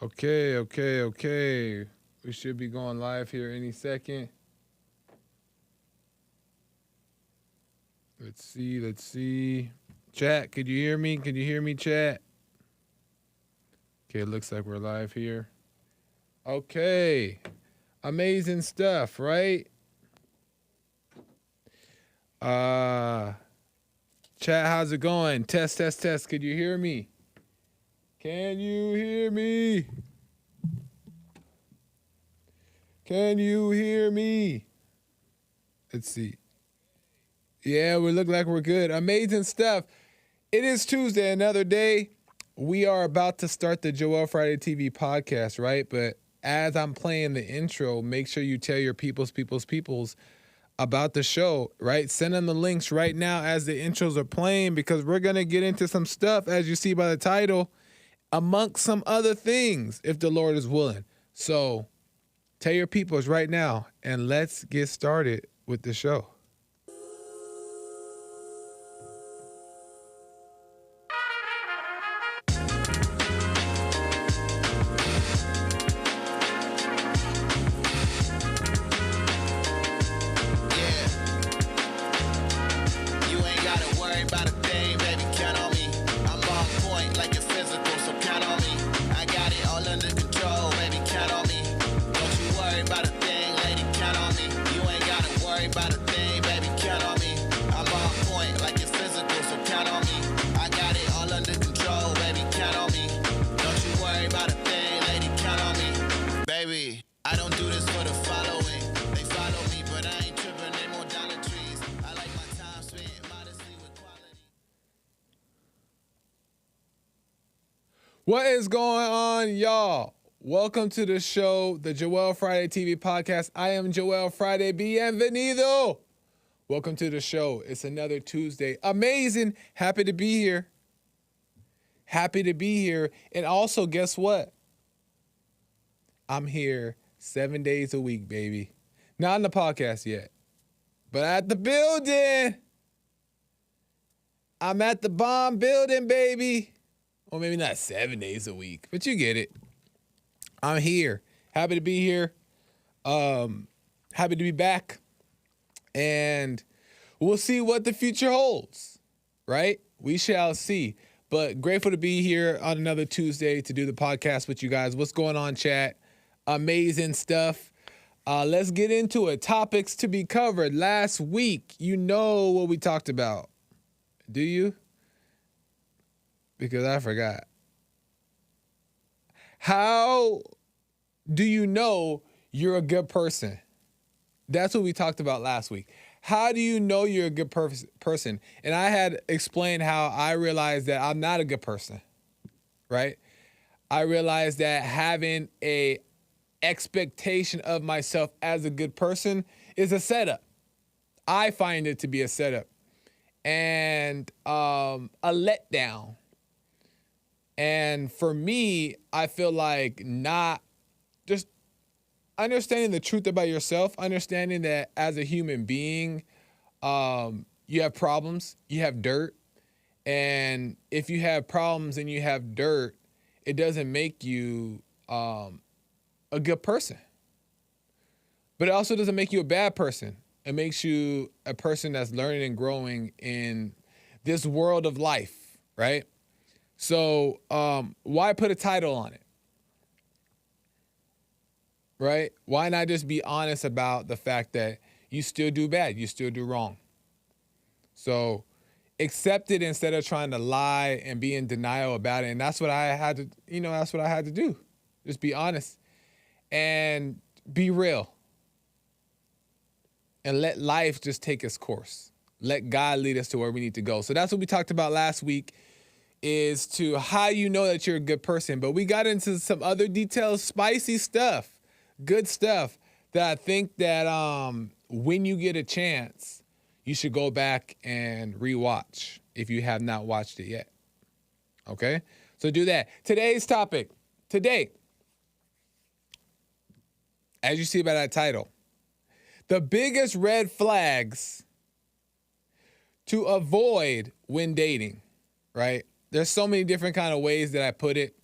Okay. We should be going live here any second. Let's see. Chat, could you hear me? Can you hear me, chat? Okay, it looks like we're live here. Okay. Amazing stuff, right? Chat, how's it going? Test. Could you hear me? Can you hear me? Can you hear me? Let's see. Yeah, we look like we're good. Amazing stuff. It is Tuesday, another day. We are about to start the Joel Friday TV podcast, right? But as I'm playing the intro, make sure you tell your peoples about the show, right? Send them the links right now as the intros are playing, because we're going to get into some stuff, as you see by the title, amongst some other things, if the Lord is willing. So tell your peoples right now, and let's get started with the show. What is going on, y'all? Welcome to the show, the Joel Friday TV podcast. I am Joel Friday. Bienvenido. Welcome to the show. It's another Tuesday. Amazing. Happy to be here. And also, guess what? I'm here 7 days a week, baby. Not on the podcast yet, but at the building. I'm at the bomb building, baby. Or maybe not 7 days a week, but you get it. I'm here. Happy to be here. Happy to be back. And we'll see what the future holds, right? We shall see. But grateful to be here on another Tuesday to do the podcast with you guys. What's going on, chat? Amazing stuff. Let's get into it. Topics to be covered. Last week, you know what we talked about. Do you? Because I forgot. How do you know you're a good person? That's what we talked about last week. How do you know you're a good person? And I had explained how I realized that I'm not a good person, right? I realized that having a expectation of myself as a good person is a setup. I find it to be a setup and a letdown. And for me, I feel like not just understanding the truth about yourself, understanding that as a human being, you have problems, you have dirt. And if you have problems and you have dirt, it doesn't make you a good person. But it also doesn't make you a bad person. It makes you a person that's learning and growing in this world of life, right? So why put a title on it, right? Why not just be honest about the fact that you still do bad, you still do wrong? So accept it instead of trying to lie and be in denial about it. And that's what I had to, that's what I had to do. Just be honest and be real. And let life just take its course. Let God lead us to where we need to go. So that's what we talked about last week, is to how you know that you're a good person. But we got into some other details, spicy stuff, good stuff that I think that when you get a chance, you should go back and rewatch if you have not watched it yet. Okay? So do that. Today's topic. Today, as you see by that title, the biggest red flags to avoid when dating, right? There's so many different kind of ways that I put it,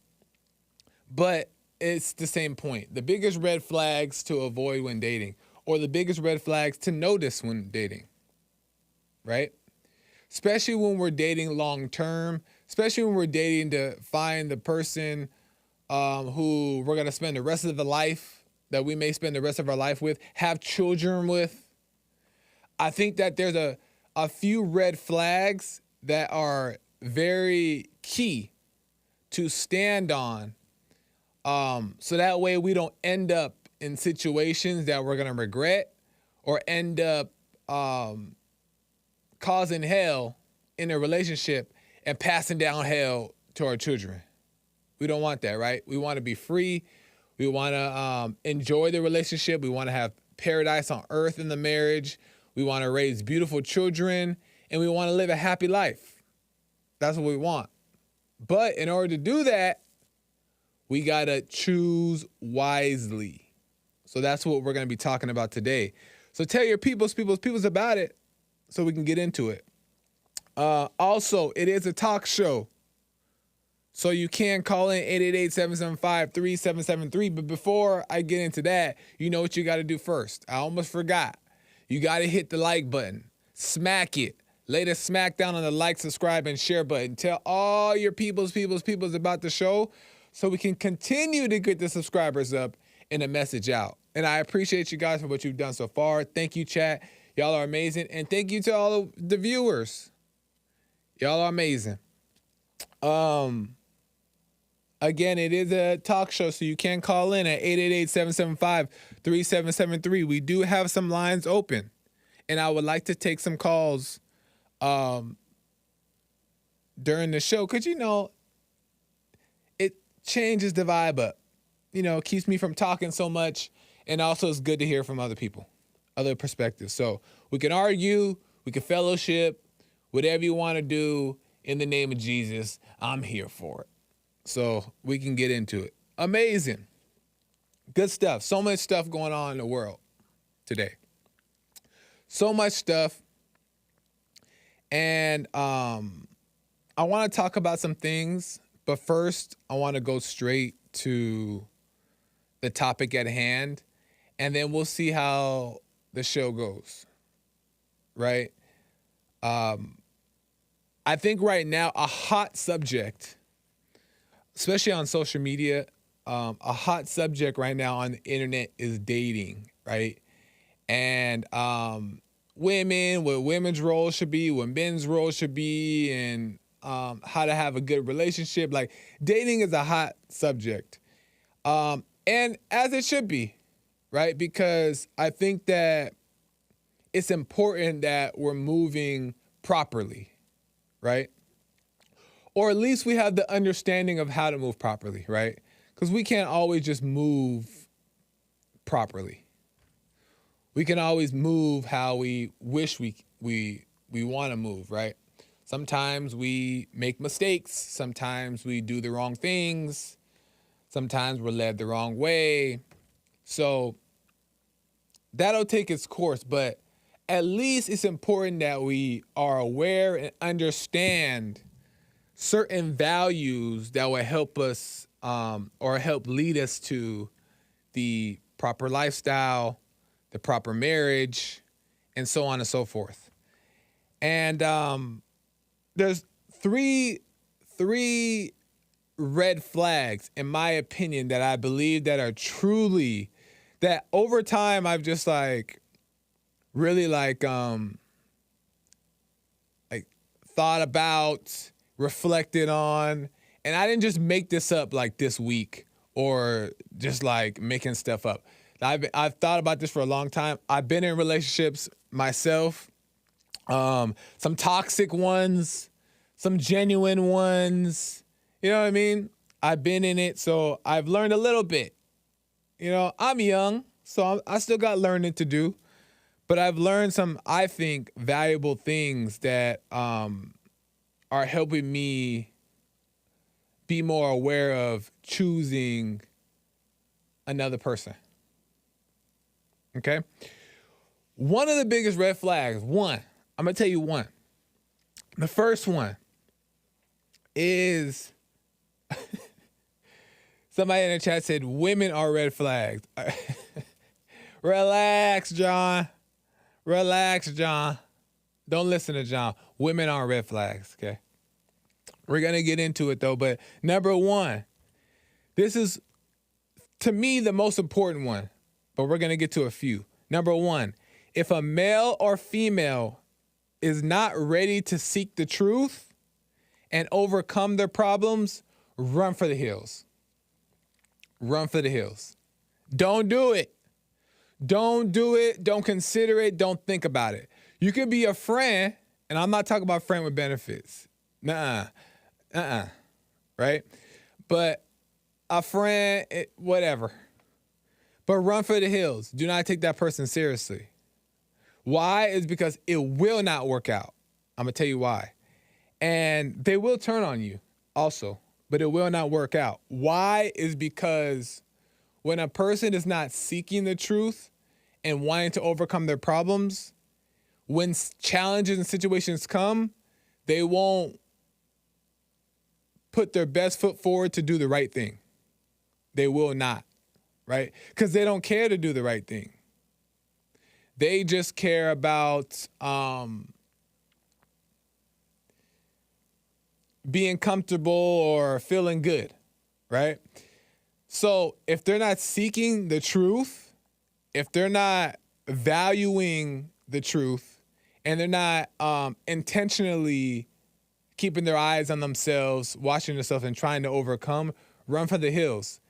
but it's the same point. The biggest red flags to avoid when dating, or the biggest red flags to notice when dating, right? Especially when we're dating long term, especially when we're dating to find the person who we're going to spend the rest of the life, that we may spend the rest of our life with, have children with. I think that there's a few red flags that are very key to stand on, so that way we don't end up in situations that we're going to regret, or end up causing hell in a relationship and passing down hell to our children. We don't want that, right? We want to be free. We want to enjoy the relationship. We want to have paradise on earth in the marriage. We want to raise beautiful children, and we want to live a happy life. That's what we want. But in order to do that, we got to choose wisely. So that's what we're going to be talking about today. So tell your peoples about it so we can get into it. Also, it is a talk show. So you can call in 888-775-3773. But before I get into that, you know what you got to do first. I almost forgot. You got to hit the like button. Smack it. Lay the smack down on the like, subscribe, and share button. Tell all your peoples about the show so we can continue to get the subscribers up and the message out. And I appreciate you guys for what you've done so far. Thank you, chat. Y'all are amazing. And thank you to all the viewers. Y'all are amazing. Again, it is a talk show, so you can call in at 888-775-3773. We do have some lines open, and I would like to take some calls during the show, because, it changes the vibe up. Keeps me from talking so much, and also it's good to hear from other people, other perspectives. So we can argue, we can fellowship, whatever you want to do in the name of Jesus, I'm here for it. So we can get into it. Amazing. Good stuff. So much stuff going on in the world today. So much stuff. And I want to talk about some things, but first I want to go straight to the topic at hand, and then we'll see how the show goes. Right? I think right now a hot subject, especially on social media, a hot subject right now on the internet is dating, right? And women, what women's role should be, what men's role should be, and how to have a good relationship. Like, dating is a hot subject. And as it should be, right? Because I think that it's important that we're moving properly, right? Or at least we have the understanding of how to move properly, right? Because we can't always just move properly. We can always move how we wish we want to move, right? Sometimes we make mistakes. Sometimes we do the wrong things. Sometimes we're led the wrong way. So that'll take its course, but at least it's important that we are aware and understand certain values that will help us or help lead us to the proper lifestyle, the proper marriage, and so on and so forth. And there's three red flags, in my opinion, that I believe that are truly, that over time I've just really thought about, reflected on, and I didn't just make this up this week or just making stuff up. I've thought about this for a long time. I've been in relationships myself, some toxic ones, some genuine ones. You know what I mean? I've been in it, so I've learned a little bit. I'm young, so I still got learning to do, but I've learned some, I think, valuable things that are helping me be more aware of choosing another person. Okay? One of the biggest red flags, I'm going to tell you one. The first one is Somebody in the chat said women are red flags. Relax, John. Relax, John. Don't listen to John. Women aren't red flags, okay? We're going to get into it, though. But number one, this is, to me, the most important one. But we're going to get to a few. Number one, if a male or female is not ready to seek the truth and overcome their problems, run for the hills. Run for the hills. Don't do it. Don't do it. Don't consider it. Don't think about it. You could be a friend, and I'm not talking about friend with benefits. Right? But a friend, whatever. But run for the hills. Do not take that person seriously. Why? Is because it will not work out. I'm going to tell you why. And they will turn on you also, but it will not work out. Why? Is because when a person is not seeking the truth and wanting to overcome their problems, when challenges and situations come, they won't put their best foot forward to do the right thing. They will not, right? Because they don't care to do the right thing. They just care about being comfortable or feeling good, right? So if they're not seeking the truth, if they're not valuing the truth, and they're not intentionally keeping their eyes on themselves, watching themselves, and trying to overcome, run for the hills.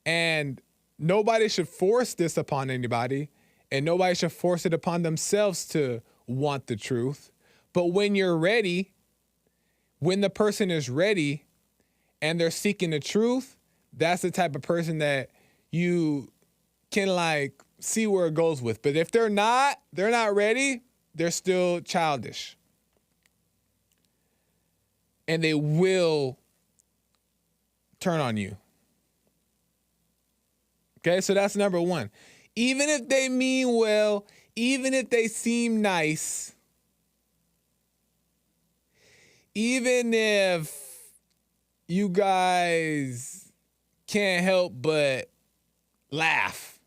And nobody should force this upon anybody, and nobody should force it upon themselves to want the truth. But when you're ready, when the person is ready and they're seeking the truth, that's the type of person that you can like see where it goes with. But if they're not ready, they're still childish. And they will turn on you. Okay, so that's number one. Even if they mean well, even if they seem nice, even if you guys can't help but laugh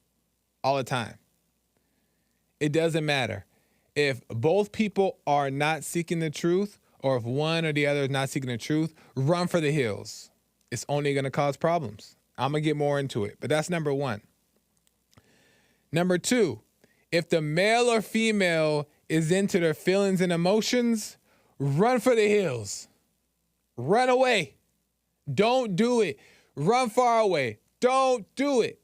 all the time, it doesn't matter. If both people are not seeking the truth, or if one or the other is not seeking the truth, run for the hills. It's only going to cause problems. I'm going to get more into it, but that's number one. Number two, if the male or female is into their feelings and emotions, run for the hills. Run away. Don't do it. Run far away. Don't do it.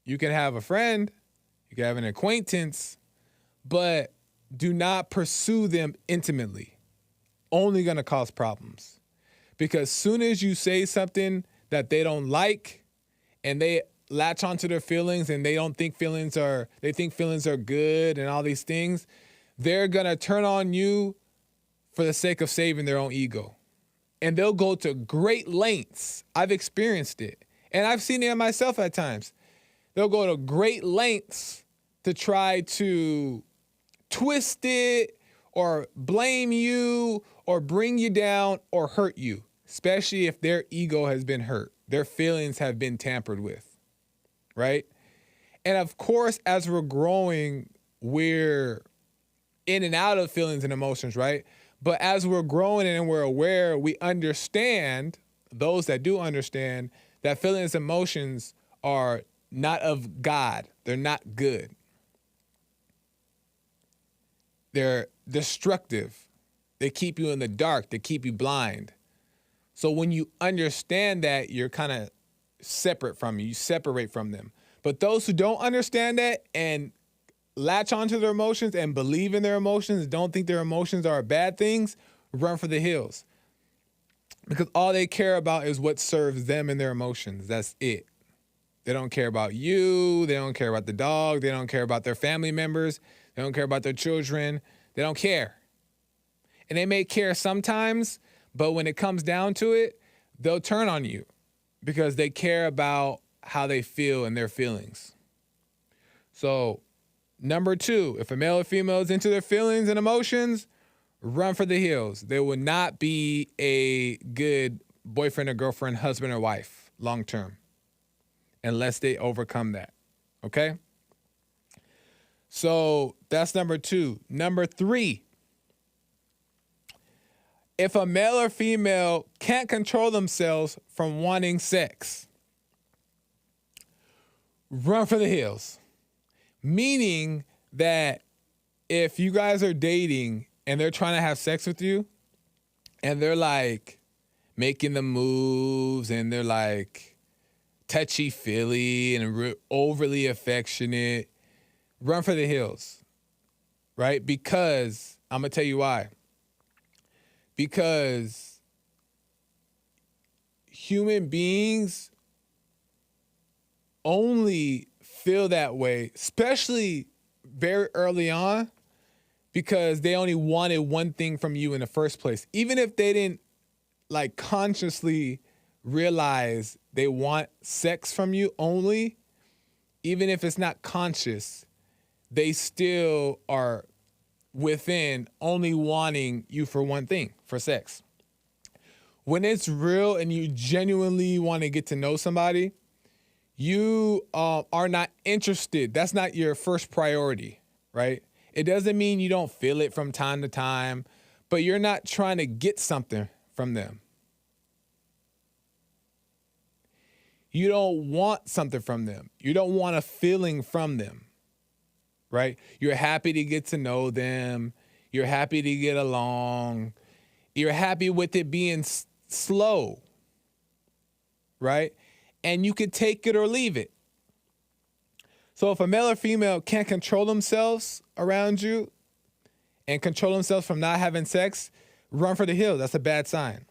You can have a friend, you can have an acquaintance, but do not pursue them intimately. Only going to cause problems. Because soon as you say something that they don't like and they latch onto their feelings and they think feelings are good and all these things, they're going to turn on you for the sake of saving their own ego. And they'll go to great lengths. I've experienced it. And I've seen it myself at times. They'll go to great lengths to try to twist it or blame you or bring you down or hurt you, especially if their ego has been hurt. Their feelings have been tampered with, right? And of course, as we're growing, we're in and out of feelings and emotions, right? But as we're growing and we're aware, we understand, those that do understand, that feelings and emotions are not of God. They're not good. They're destructive. They keep you in the dark. They keep you blind. So when you understand that, you're kind of separate from you. You separate from them. But those who don't understand that and latch onto their emotions and believe in their emotions, don't think their emotions are bad things, run for the hills. Because all they care about is what serves them and their emotions. That's it. They don't care about you. They don't care about the dog. They don't care about their family members. They don't care about their children. They don't care. And they may care sometimes, but when it comes down to it, they'll turn on you because they care about how they feel and their feelings. So, number two, if a male or female is into their feelings and emotions, run for the hills. They will not be a good boyfriend or girlfriend, husband or wife. long term unless they overcome that. Okay? So that's number 2. Number 3, if a male or female can't control themselves from wanting sex, run for the hills. Meaning that if you guys are dating and they're trying to have sex with you and they're like making the moves and they're like touchy-feely and overly affectionate, run for the hills, right? Because I'm going to tell you why. Because human beings only feel that way, especially very early on, because they only wanted one thing from you in the first place. Even if they didn't like consciously realize they want sex from you only, even if it's not conscious, they still are within only wanting you for one thing, for sex. When it's real and you genuinely want to get to know somebody, you are not interested. That's not your first priority, right? It doesn't mean you don't feel it from time to time, but you're not trying to get something from them. You don't want something from them. You don't want a feeling from them. Right? You're happy to get to know them. You're happy to get along. You're happy with it being slow. Right? And you can take it or leave it. So if a male or female can't control themselves around you and control themselves from not having sex, run for the hills. That's a bad sign.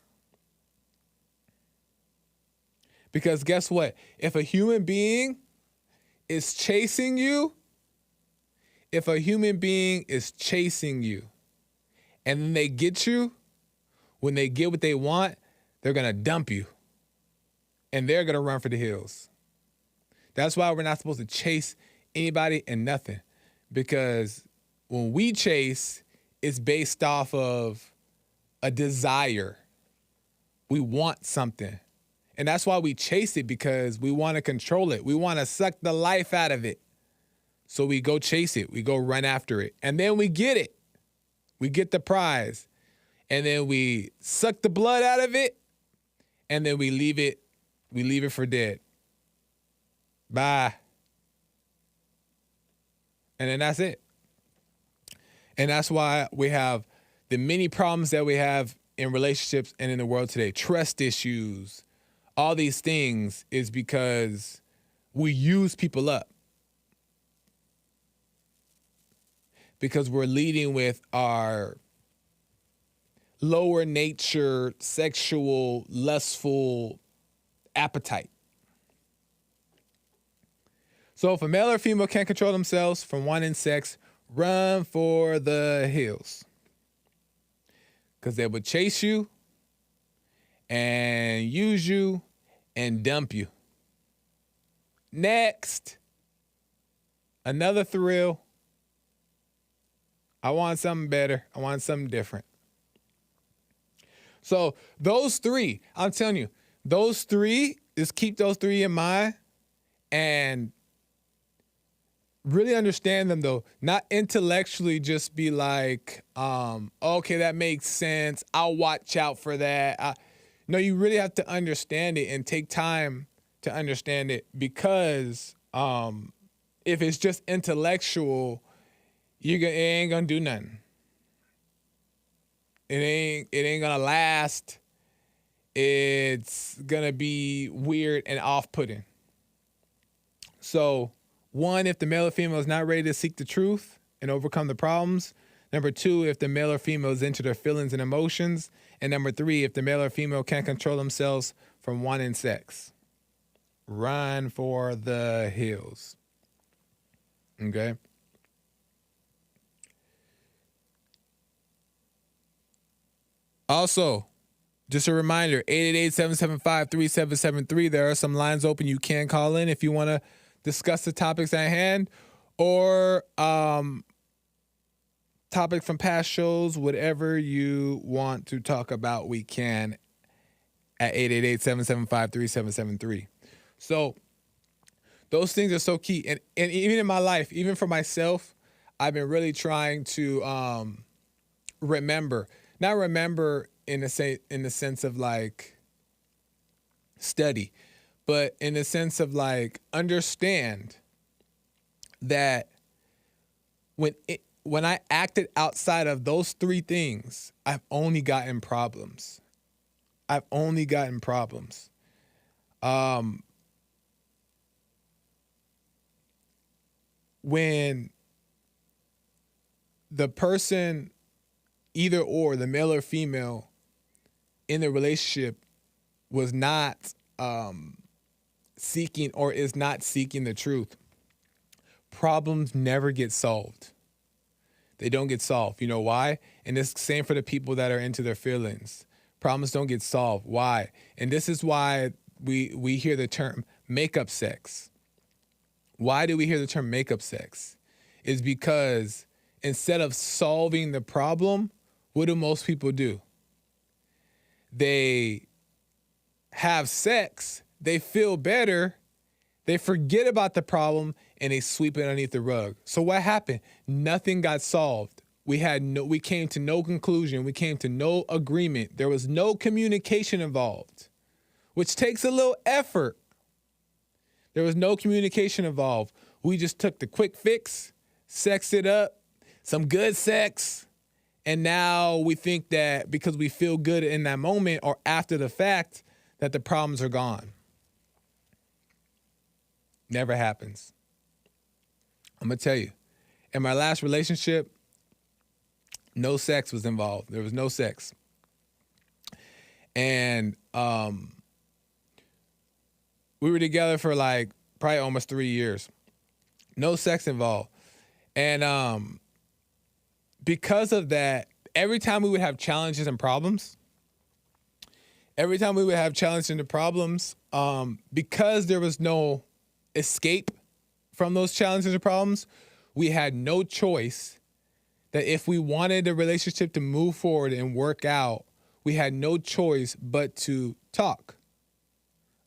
Because guess what? If a human being is chasing you, and then they get you, when they get what they want, they're going to dump you. And they're going to run for the hills. That's why we're not supposed to chase anybody and nothing. Because when we chase, it's based off of a desire. We want something. And that's why we chase it, because we want to control it. We want to suck the life out of it. So we go chase it. We go run after it. And then we get it. We get the prize. And then we suck the blood out of it. And then we leave it. We leave it for dead. Bye. And then that's it. And that's why we have the many problems that we have in relationships and in the world today. Trust issues. All these things is because we use people up. Because we're leading with our lower nature, sexual, lustful appetite. So if a male or female can't control themselves from wanting sex, run for the hills. Because they would chase you and use you and dump you. Next, another thrill. I want something better. I want something different. So those 3, I'm telling you, those 3, just keep those 3 in mind and really understand them, though. Not intellectually just be like, okay, that makes sense. I'll watch out for that. No, you really have to understand it and take time to understand it, because if it's just intellectual, it ain't gonna do nothing. It ain't gonna last. It's gonna be weird and off-putting. So, 1, if the male or female is not ready to seek the truth and overcome the problems. Number 2, if the male or female is into their feelings and emotions. And number 3, if the male or female can't control themselves from wanting sex. Run for the hills. Okay? Also, just a reminder, 888-775-3773. There are some lines open. You can call in if you want to discuss the topics at hand, or topics from past shows. Whatever you want to talk about, we can at 888-775-3773. So those things are so key. And even in my life, even for myself, I've been really trying to remember, not remember in the sense of like study, but in the sense of like understand that when I acted outside of those three things, I've only gotten problems. I've only gotten problems. When the person, either or, the male or female in the relationship was not seeking or is not seeking the truth, problems never get solved. They don't get solved. You know why? And it's the same for the people that are into their feelings. Problems don't get solved. Why? And this is why we hear the term makeup sex. Why do we hear the term makeup sex? Is because instead of solving the problem, what do most people do? They have sex, they feel better, they forget about the problem, and they sweep it underneath the rug. So what happened? Nothing got solved. We came to no conclusion. We came to no agreement. There was no communication involved, which takes a little effort. There was no communication involved. We just took the quick fix, sexed it up, some good sex, and now we think that because we feel good in that moment or after the fact that the problems are gone. Never happens. I'm going to tell you, in my last relationship, no sex was involved. There was no sex. And we were together for like probably almost 3 years. No sex involved. And because of that, every time we would have challenges and problems, because there was no escape from those challenges and problems, we had no choice that if we wanted the relationship to move forward and work out, we had no choice but to talk,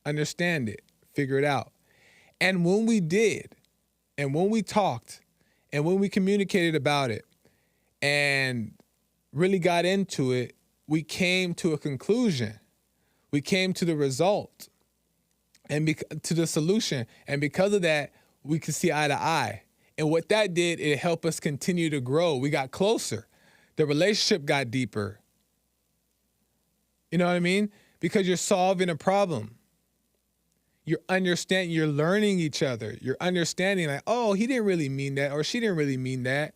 understand it, figure it out. And when we did, and when we talked, and when we communicated about it and really got into it, we came to a conclusion. We came to the result and to the solution. And because of that, we could see eye to eye. And what that did, it helped us continue to grow. We got closer. The relationship got deeper. You know what I mean? Because you're solving a problem. You're understanding, you're learning each other. You're understanding like, oh, he didn't really mean that, or she didn't really mean that.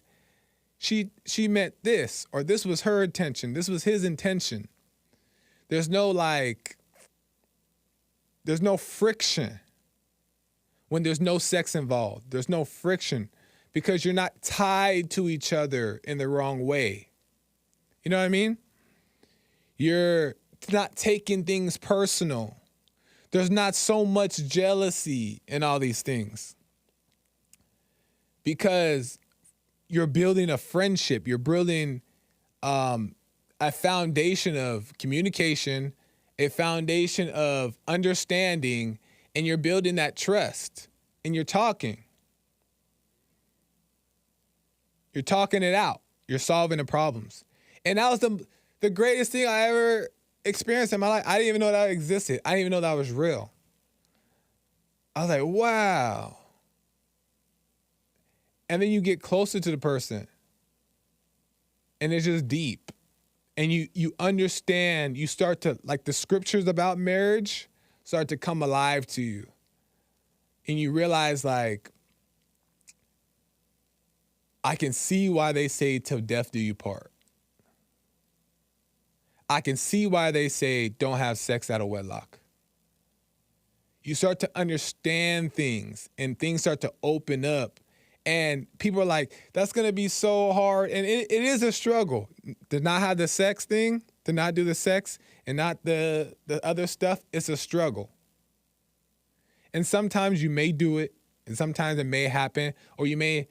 She meant this, or this was her intention. This was his intention. There's no friction when there's no sex involved. There's no friction because you're not tied to each other in the wrong way. You know what I mean? You're not taking things personal. There's not so much jealousy in all these things because you're building a friendship. You're building a foundation of communication, a foundation of understanding, and you're building that trust, and you're talking. You're talking it out. You're solving the problems. And that was the greatest thing I ever experienced in my life. I didn't even know that existed. I didn't even know that was real. I was like, wow. And then you get closer to the person, and it's just deep. And you understand, you start to, like the scriptures about marriage start to come alive to you. And you realize like, I can see why they say till death do you part. I can see why they say don't have sex out of wedlock. You start to understand things and things start to open up. And people are like, that's going to be so hard. And it is a struggle to not have the sex thing, to not do the sex and not the other stuff. It's a struggle. And sometimes you may do it and sometimes it may happen, or you may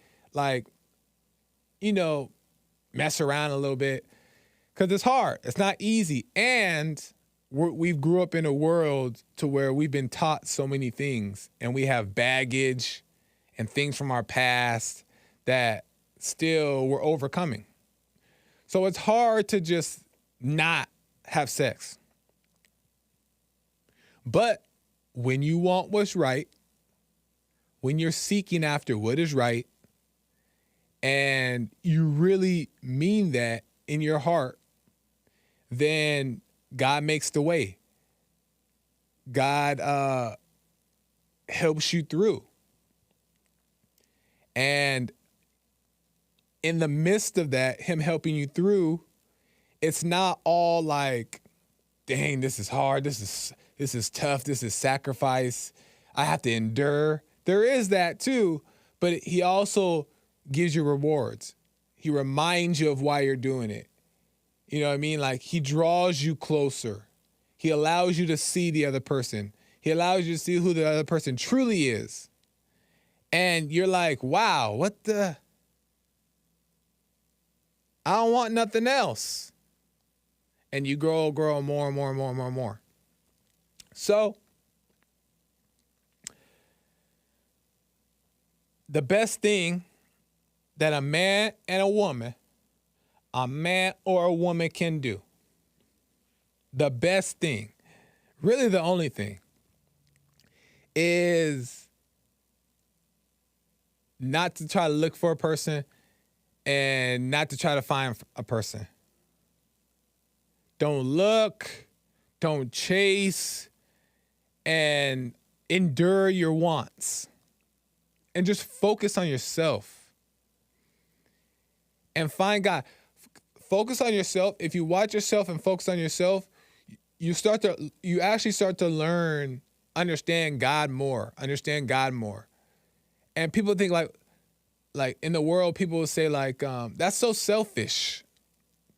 mess around a little bit because it's hard. It's not easy. And we've grew up in a world to where we've been taught so many things, and we have baggage and things from our past that still we're overcoming. So it's hard to just not have sex. But when you want what's right, when you're seeking after what is right, and you really mean that in your heart, then God makes the way. God helps you through. And in the midst of that, him helping you through, it's not all like, dang, this is hard, this is tough, this is sacrifice, I have to endure. There is that too, but he also gives you rewards. He reminds you of why you're doing it. You know what I mean? Like, he draws you closer. He allows you to see the other person. He allows you to see who the other person truly is. And you're like, wow, what the? I don't want nothing else. And you grow more and more and more and more and more. So, the best thing that a man and a woman, a man or a woman can do, the best thing, really the only thing, is not to try to look for a person and not to try to find a person. Don't look, don't chase, and endure your wants. And just focus on yourself. And find God. Focus on yourself. If you watch yourself and focus on yourself, you actually start to learn, understand God more. And people think like in the world, people will say like, that's so selfish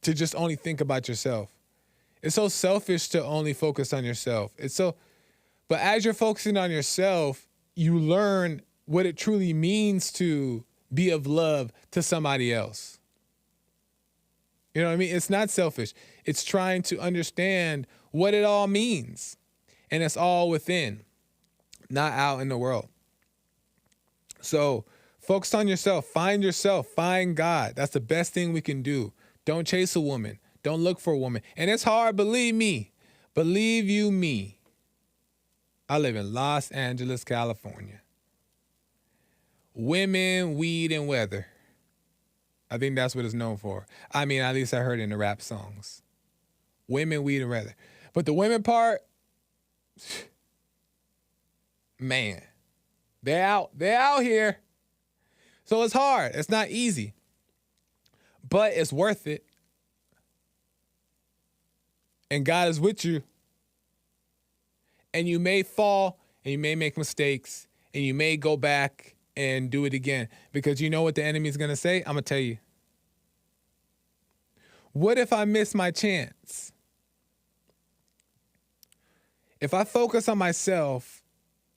to just only think about yourself. It's so selfish to only focus on yourself. But as you're focusing on yourself, you learn what it truly means to be of love to somebody else. You know what I mean? It's not selfish. It's trying to understand what it all means. And it's all within, not out in the world. So focus on yourself. Find God. That's the best thing we can do. Don't chase a woman. Don't look for a woman. And it's hard, believe me. Believe you me. I live in Los Angeles, California. Women, weed, and weather. I think that's what it's known for. I mean, at least I heard it in the rap songs. Women, weed, and weather. But the women part, man, they're out here. So it's hard. It's not easy. But it's worth it. And God is with you. And you may fall, and you may make mistakes, and you may go back and do it again. Because you know what the enemy is going to say? I'm going to tell you. What if I miss my chance? If I focus on myself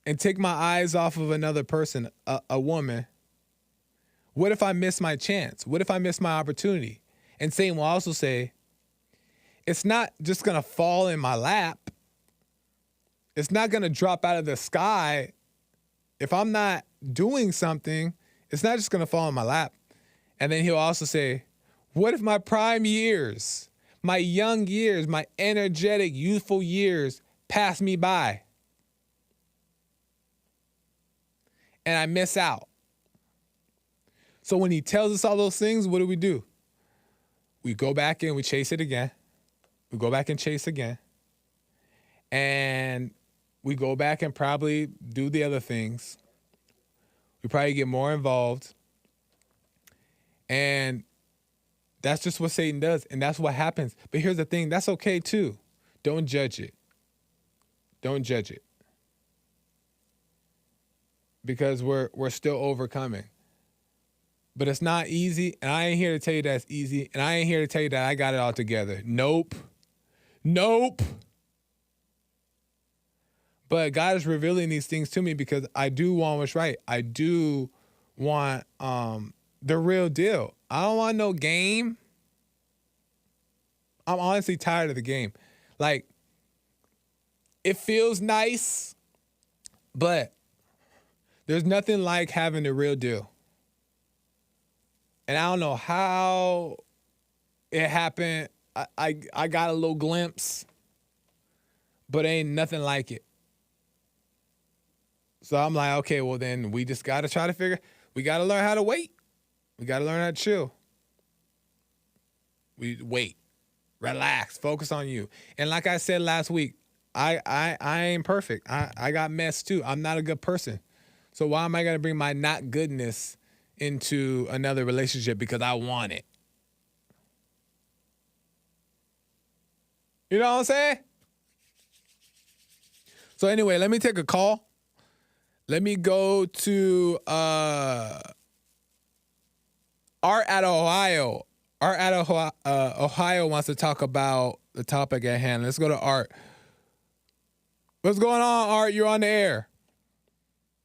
and take my eyes off of another person, a woman, what if I miss my chance? What if I miss my opportunity? And Satan will also say, it's not just going to fall in my lap. It's not going to drop out of the sky. If I'm not doing something, it's not just going to fall in my lap. And then he'll also say, what if my prime years, my young years, my energetic, youthful years pass me by? And I miss out. So when he tells us all those things, what do? We go back and we chase it again. We go back and chase again. And we go back and probably do the other things. We probably get more involved. And that's just what Satan does. And that's what happens. But here's the thing. That's okay too. Don't judge it. Don't judge it. Because we're still overcoming. But it's not easy. And I ain't here to tell you that it's easy. And I ain't here to tell you that I got it all together. Nope. But God is revealing these things to me because I do want what's right. I do want the real deal. I don't want no game. I'm honestly tired of the game. Like, it feels nice, but there's nothing like having the real deal. And I don't know how it happened. I got a little glimpse, but ain't nothing like it. So I'm like, okay, well then we just got to try to we got to learn how to wait. We got to learn how to chill. We wait, relax, focus on you. And like I said last week, I ain't perfect. I got messed too. I'm not a good person. So why am I going to bring my not goodness into another relationship because I want it? You know what I'm saying? So anyway, let me take a call. Let me go to Art out of Ohio. Art out of Ohio wants to talk about the topic at hand. Let's go to Art. What's going on, Art? You're on the air.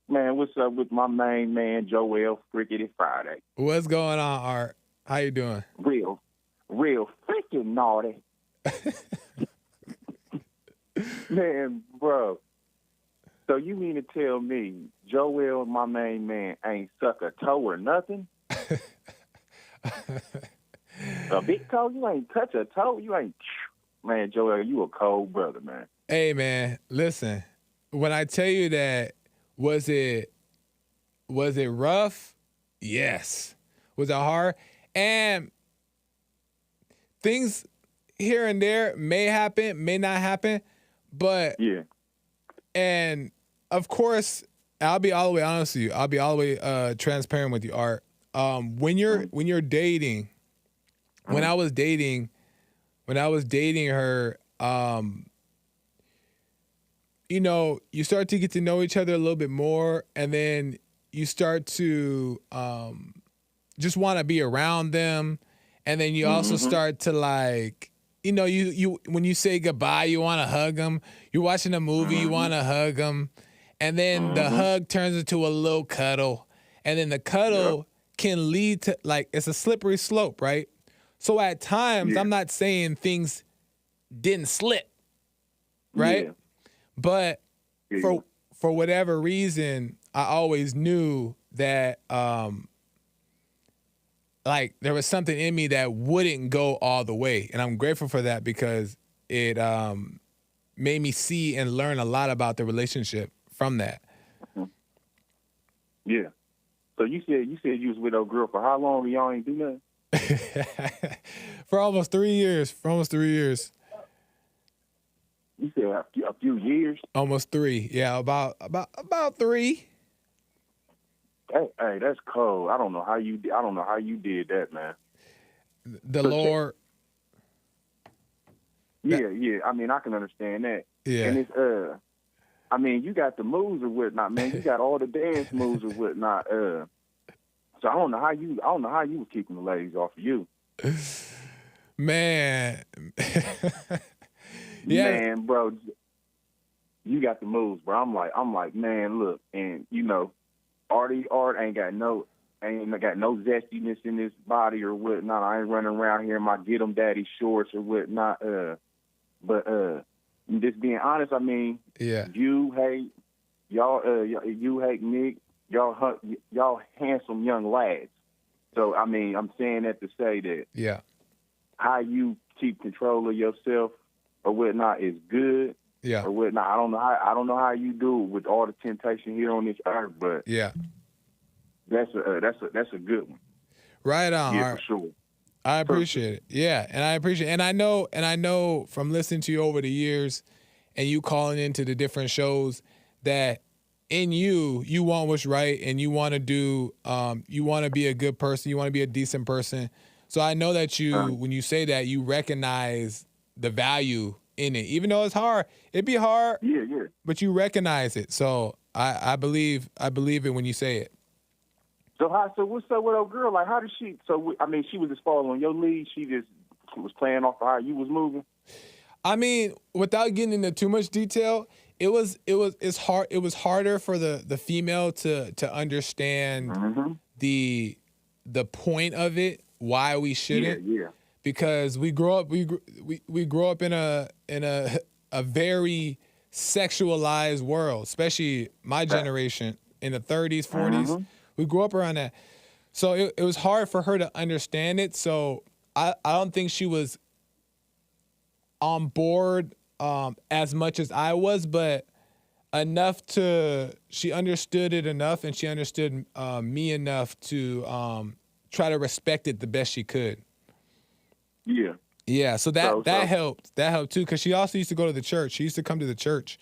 Man, what's up with my main man, Joel Frickety Friday? What's going on, Art? How you doing? Real freaking naughty. Man, bro. So you mean to tell me Joel, my main man, ain't suck a toe or nothing? A big toe? You ain't touch a toe? You ain't... Man, Joel, you a cold brother, man. Hey, man, listen. When I tell you that, was it rough? Yes. Was it hard? And things here and there may happen, may not happen, but yeah. And of course, I'll be all the way honest with you. I'll be all the way transparent with you, Art. When you're dating, when I was dating her, you know, you start to get to know each other a little bit more, and then you start to just want to be around them, and then you also start to like, you know, you when you say goodbye, you want to hug them. You're watching a movie, you want to hug them, and then the hug turns into a little cuddle, and then the cuddle can lead to, like, it's a slippery slope, right? So at times, I'm not saying things didn't slip, right? Yeah. But for whatever reason, I always knew that like there was something in me that wouldn't go all the way. And I'm grateful for that because it made me see and learn a lot about the relationship from that. Yeah. So you said you was with a girl for how long and y'all ain't do nothing? For almost 3 years. You said a few years? Almost 3. Yeah, about 3. Hey, that's cold. I don't know how you did that, man. The Lord. Yeah. I mean, I can understand that. Yeah. And it's I mean, you got the moves or whatnot, man. You got all the dance moves or whatnot. So I don't know how you was keeping the ladies off of you. Man. Yeah. Man, bro, you got the moves, bro. I'm like, man, look, and you know, Art ain't got no zestiness in his body or whatnot. I ain't running around here in my get 'em daddy shorts or whatnot. But just being honest, I mean, you hate Nick, y'all handsome young lads. So I mean, I'm saying that to say that how you keep control of yourself or whatnot is good. Yeah. Or whatnot. I don't know how you do it with all the temptation here on this earth, but that's a good one. Right on. Yeah, for sure. I appreciate it. Yeah, and I appreciate it. And I know from listening to you over the years and you calling into the different shows that in you want what's right and you want to do you want to be a good person, you want to be a decent person. So I know that when you say that, you recognize the value in it. Even though it's hard. It'd be hard. Yeah. But you recognize it. So I believe it when you say it. So what's up with old girl? Like, how did she? So I mean, she was just following your lead. She was playing off of how you was moving. I mean, without getting into too much detail, it's hard. It was harder for the female to understand the point of it, why we shouldn't. Yeah. Because we grow up in a very sexualized world, especially my generation in the 30s, 40s. We grew up around that. So it was hard for her to understand it. So I don't think she was on board as much as I was, but enough she understood it enough, and she understood me enough to try to respect it the best she could. Yeah. Yeah, so that helped. That helped too, because she also used to go to the church. She used to come to the church.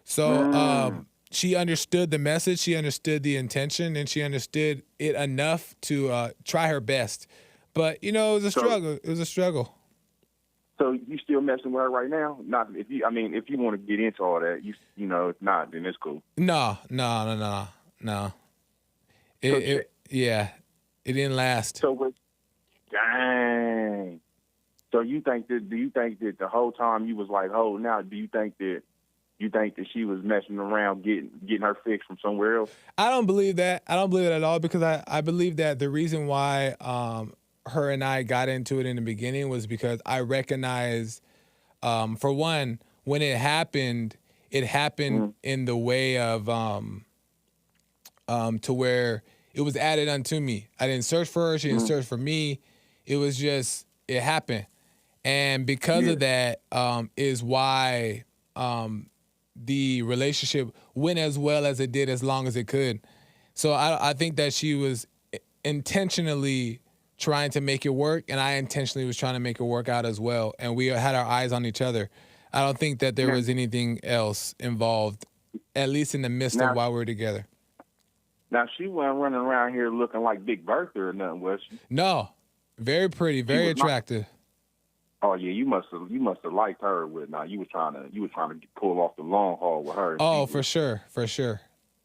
So she understood the message, she understood the intention, and she understood it enough to try her best. But, it was a struggle. It was a struggle. So you still messing with her right now? Not if you want to get into all that, if not, then it's cool. No. It didn't last. So dang. So do you think that the whole time you was like, oh, now do you think that she was messing around getting her fix from somewhere else? I don't believe that. I don't believe it at all, because I believe that the reason why her and I got into it in the beginning was because I recognized, for one, when it happened in the way of to where it was added unto me. I didn't search for her. She didn't search for me. It was just, it happened. And because of that is why the relationship went as well as it did, as long as it could. So I think that she was intentionally trying to make it work, and I intentionally was trying to make it work out as well. And we had our eyes on each other. I don't think that there was anything else involved, at least in the midst of while we were together. Now, she wasn't running around here looking like Big Bertha or nothing, was she? No. Very pretty, very attractive. Oh yeah, you must have liked her with now. You was trying to pull off the long haul with her. Oh, for sure.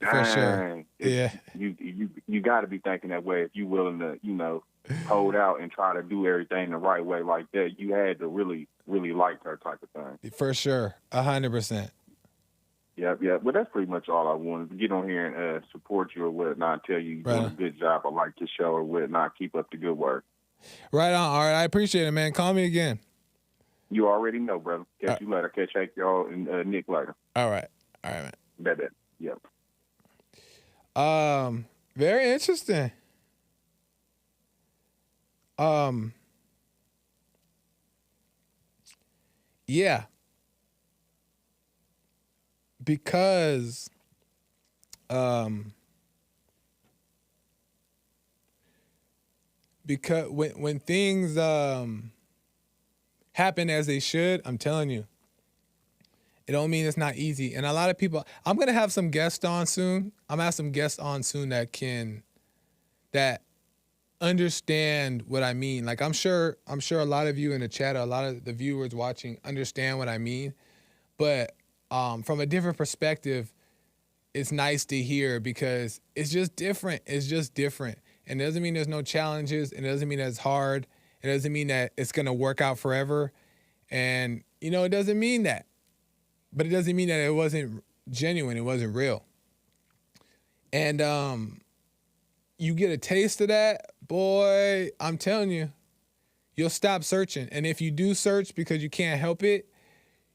Dang. Yeah. You got to be thinking that way if you willing to hold out and try to do everything the right way like that. You had to really like her type of thing. For sure, 100%. Yeah. Well, that's pretty much all I wanted to get on here and support you or whatnot. Tell you you're doing a good job. I like your show or whatnot. Keep up the good work. Right on. All right, I appreciate it, man. Call me again. You already know, brother. Catch you later. Catch y'all and Nick later. All right, man. Bet. Yep. Very interesting. Yeah. Because when things happen as they should, I'm telling you, it don't mean it's not easy. And a lot of people, I'm gonna have some guests on soon. I'm gonna have some guests on soon that understand what I mean. Like I'm sure a lot of you in the chat, or a lot of the viewers watching understand what I mean. But from a different perspective, it's nice to hear, because it's just different. It's just different. And it doesn't mean there's no challenges. It doesn't mean that it's hard. It doesn't mean that it's going to work out forever. And, it doesn't mean that. But it doesn't mean that it wasn't genuine. It wasn't real. And you get a taste of that, boy, I'm telling you, you'll stop searching. And if you do search because you can't help it,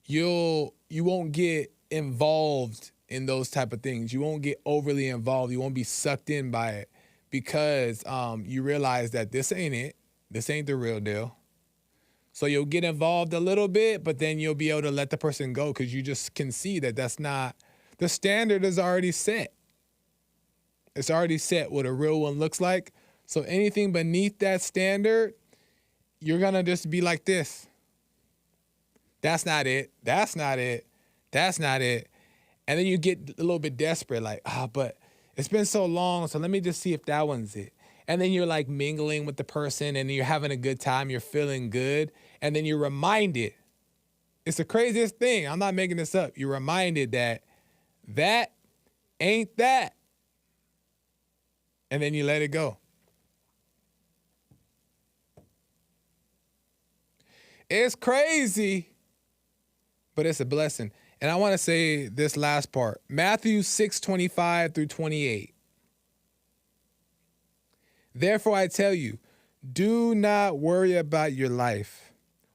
you won't get involved in those type of things. You won't get overly involved. You won't be sucked in by it, because you realize that this ain't it. This ain't the real deal. So you'll get involved a little bit, but then you'll be able to let the person go, because you just can see that that's not, the standard is already set. It's already set what a real one looks like. So anything beneath that standard, you're going to just be like this. That's not it. That's not it. That's not it. And then you get a little bit desperate, like, but it's been so long, so let me just see if that one's it. And then you're like mingling with the person, and you're having a good time, you're feeling good, and then you're reminded, it's the craziest thing, I'm not making this up, you're reminded that ain't that. And then you let it go. It's crazy, but it's a blessing. And I want to say this last part. Matthew 6:25 through 28. Therefore I tell you, do not worry about your life,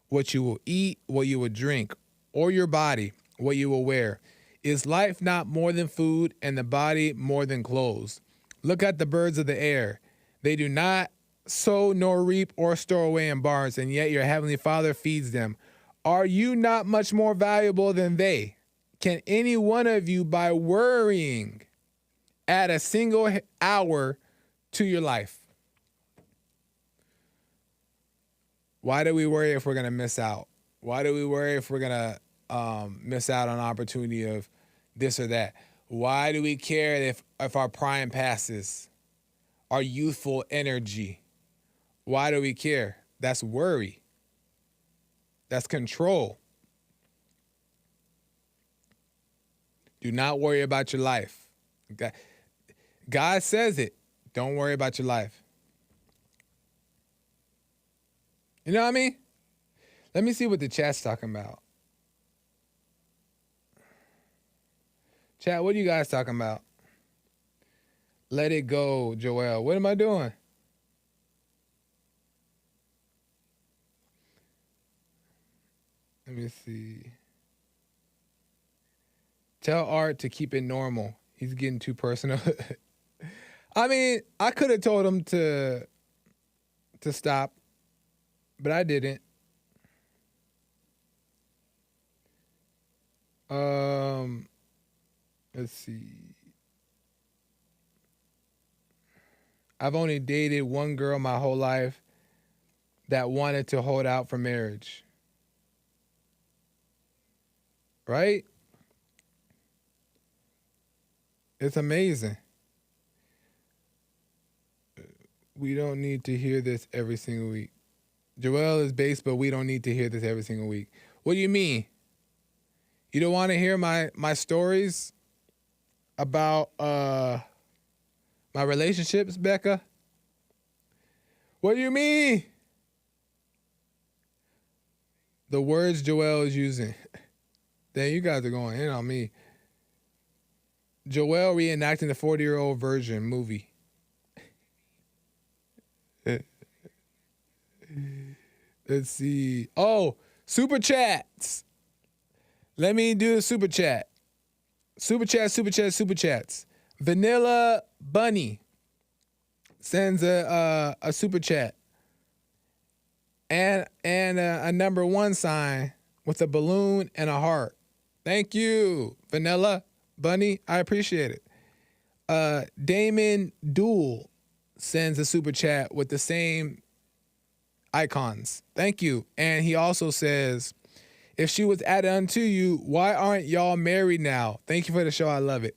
what you will eat, what you will drink, or your body, what you will wear. Is life not more than food and the body more than clothes? Look at the birds of the air. They do not sow nor reap or store away in barns, and yet your heavenly Father feeds them. Are you not much more valuable than they? Can any one of you, by worrying, add a single hour to your life? Why do we worry if we're going to miss out? Why do we worry if we're going to miss out on an opportunity of this or that? Why do we care if our prime passes? Our youthful energy. Why do we care? That's worry. That's control. Do not worry about your life. God says it. Don't worry about your life. You know what I mean? Let me see what the chat's talking about. Chat, what are you guys talking about? Let it go, Joel. What am I doing? Let me see. Tell Art to keep it normal. He's getting too personal. I mean, I could have told him to stop, but I didn't. Let's see. I've only dated one girl my whole life that wanted to hold out for marriage. Right? It's amazing. We don't need to hear this every single week. Joel is based, but we don't need to hear this every single week. What do you mean? You don't want to hear my stories about my relationships, Becca? What do you mean? The words Joel is using. Dang, you guys are going in on me. Joel reenacting the 40-year-old virgin movie. Let's see. Oh, super chats. Let me do the super chat. Super chats. Vanilla Bunny sends a super chat. And a number 1 sign with a balloon and a heart. Thank you, Vanilla Bunny. I appreciate it. Damon Duel sends a super chat with the same icons. Thank you. And he also says, if she was added unto you, why aren't y'all married now? Thank you for the show. I love it.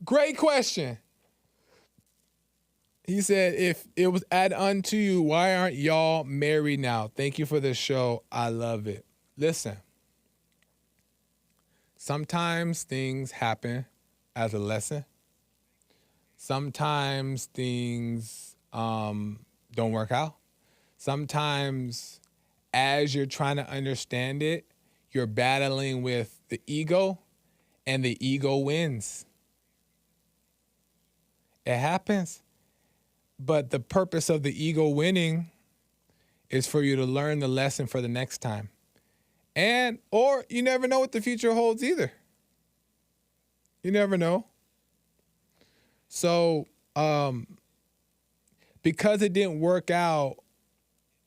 Great question. He said, if it was added unto you, why aren't y'all married now? Thank you for the show. I love it. Listen. Sometimes things happen as a lesson. Sometimes things don't work out. Sometimes as you're trying to understand it, you're battling with the ego, and the ego wins. It happens. But the purpose of the ego winning is for you to learn the lesson for the next time. Or you never know what the future holds either. You never know. So, because it didn't work out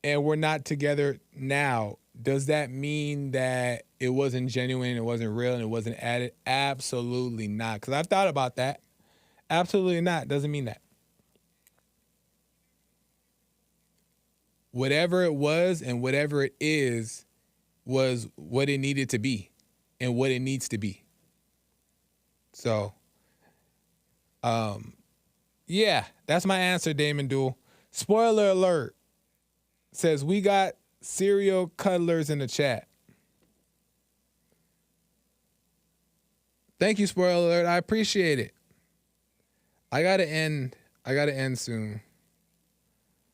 and we're not together now, does that mean that it wasn't genuine, it wasn't real, and it wasn't added? Absolutely not. Because I've thought about that. Absolutely not. Doesn't mean that. Whatever it was and whatever it is was what it needed to be and what it needs to be. So, yeah, that's my answer, Damon Duel. Spoiler alert says we got serial cuddlers in the chat. Thank you, spoiler alert. I appreciate it. I gotta end soon.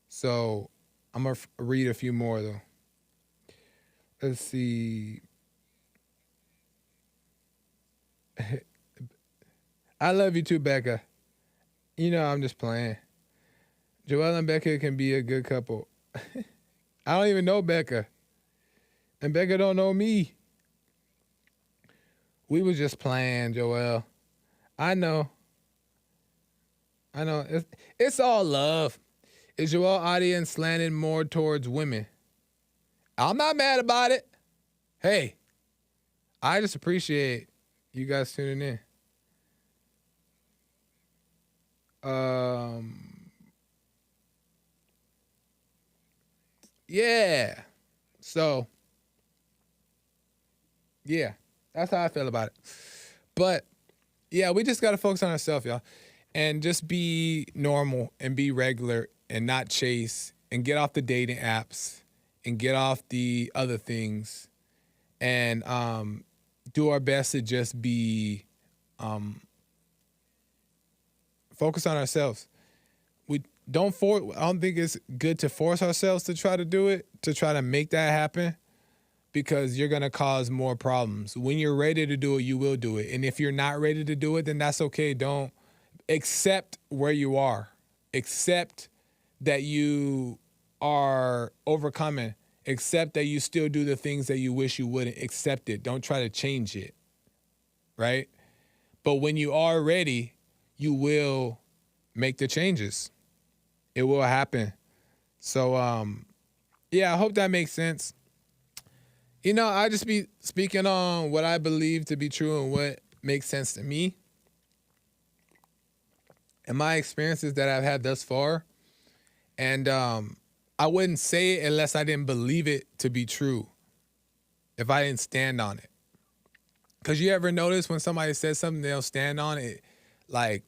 So I'm gonna read a few more though. Let's see. I love you too, Becca. You know I'm just playing. Joel and Becca can be a good couple. I don't even know Becca. And Becca don't know me. We was just playing, Joel. I know. It's all love. Is your audience slanted more towards women? I'm not mad about it. Hey, I just appreciate you guys tuning in. Yeah. So, yeah, that's how I feel about it. But yeah, we just gotta focus on ourselves, y'all, and just be normal and be regular and not chase and get off the dating apps and get off the other things and do our best to just be focus on ourselves. We don't I don't think it's good to force ourselves to try to do it, to try to make that happen, because you're gonna cause more problems. When you're ready to do it, you will do it. And if you're not ready to do it, then that's okay. Don't accept where you are. Accept that you are overcoming. Accept that you still do the things that you wish you wouldn't. Accept it. Don't try to change it. Right? But when you are ready, you will make the changes. It will happen. So, yeah, I hope that makes sense. You know, I just be speaking on what I believe to be true and what makes sense to me and my experiences that I've had thus far. And I wouldn't say it unless I didn't believe it to be true, if I didn't stand on it. Because you ever notice when somebody says something, they'll stand on it, like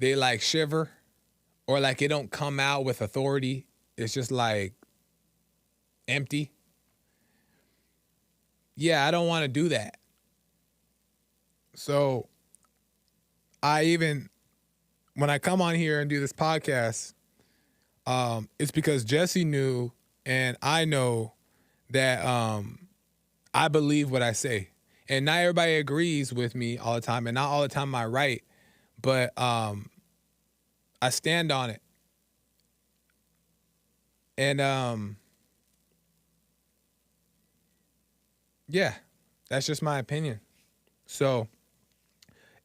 they like shiver, or like it don't come out with authority. It's just like empty. Yeah, I don't want to do that. So when I come on here and do this podcast, it's because Jesse knew and I know that I believe what I say. And not everybody agrees with me all the time, and not all the time am I right, but I stand on it. And yeah, that's just my opinion. So,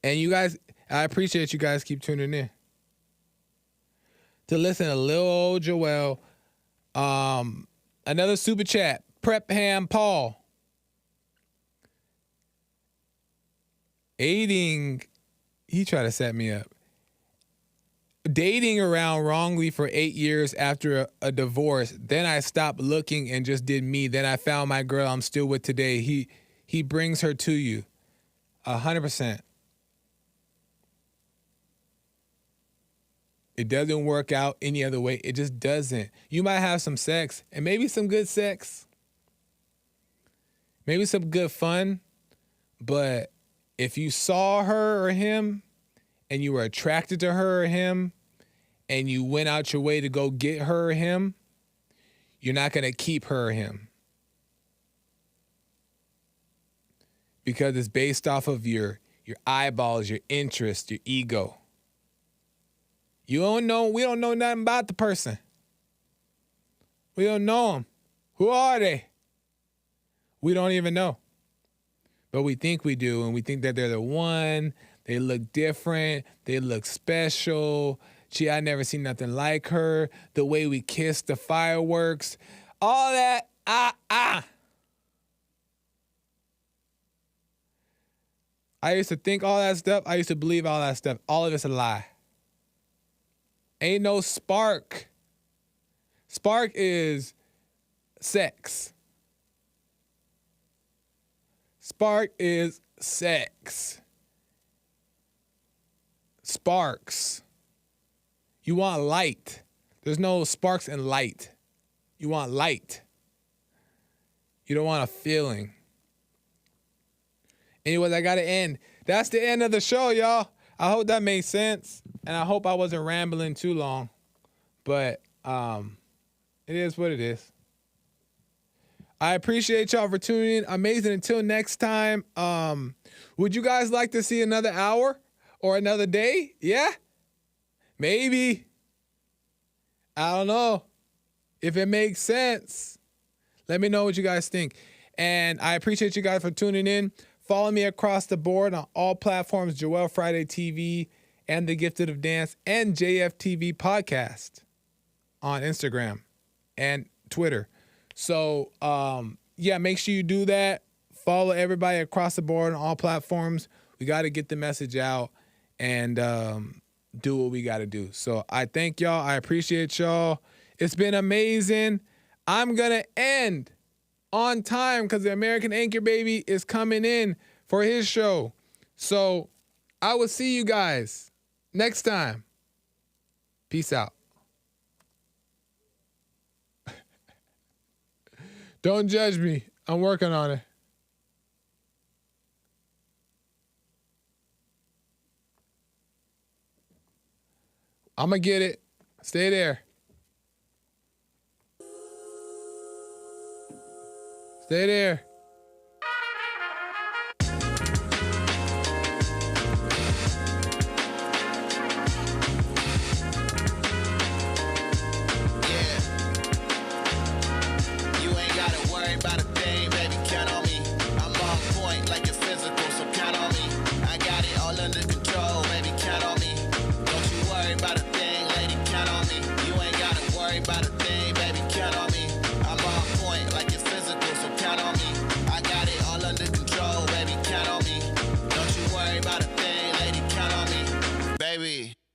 and you guys, I appreciate you guys keep tuning in to listen to Lil Old Joel. Another super chat, Prep Ham Paul. He tried to set me up. Dating around wrongly for 8 years after a divorce. Then I stopped looking and just did me. Then I found my girl I'm still with today. He brings her to you. 100%. It doesn't work out any other way. It just doesn't. You might have some sex, and maybe some good sex. Maybe some good fun. But if you saw her or him and you were attracted to her or him and you went out your way to go get her or him, you're not going to keep her or him. Because it's based off of your eyeballs, your interest, your ego. We don't know nothing about the person. We don't know them. Who are they? We don't even know. But we think we do, and we think that they're the one. They look different. They look special. Gee, I never seen nothing like her. The way we kiss, the fireworks, all that. I used to think all that stuff. I used to believe all that stuff. All of it's a lie. Ain't no spark. Spark is sex. Spark is sex. Sparks. You want light. There's no sparks in light. You want light. You don't want a feeling. Anyways, I gotta end. That's the end of the show, y'all. I hope that made sense. And I hope I wasn't rambling too long. But it is what it is. I appreciate y'all for tuning in. Amazing. Until next time, would you guys like to see another hour or another day? Yeah? Maybe. I don't know. If it makes sense, let me know what you guys think. And I appreciate you guys for tuning in. Follow me across the board on all platforms, Joel Friday TV and The Gifted of Dance and JFTV Podcast on Instagram and Twitter. So, yeah, make sure you do that. Follow everybody across the board on all platforms. We got to get the message out and do what we got to do. So I thank y'all. I appreciate y'all. It's been amazing. I'm going to end on time because the American Anchor Baby is coming in for his show. So I will see you guys next time. Peace out. Don't judge me. I'm working on it. I'm going to get it. Stay there. Stay there.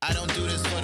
I don't do this for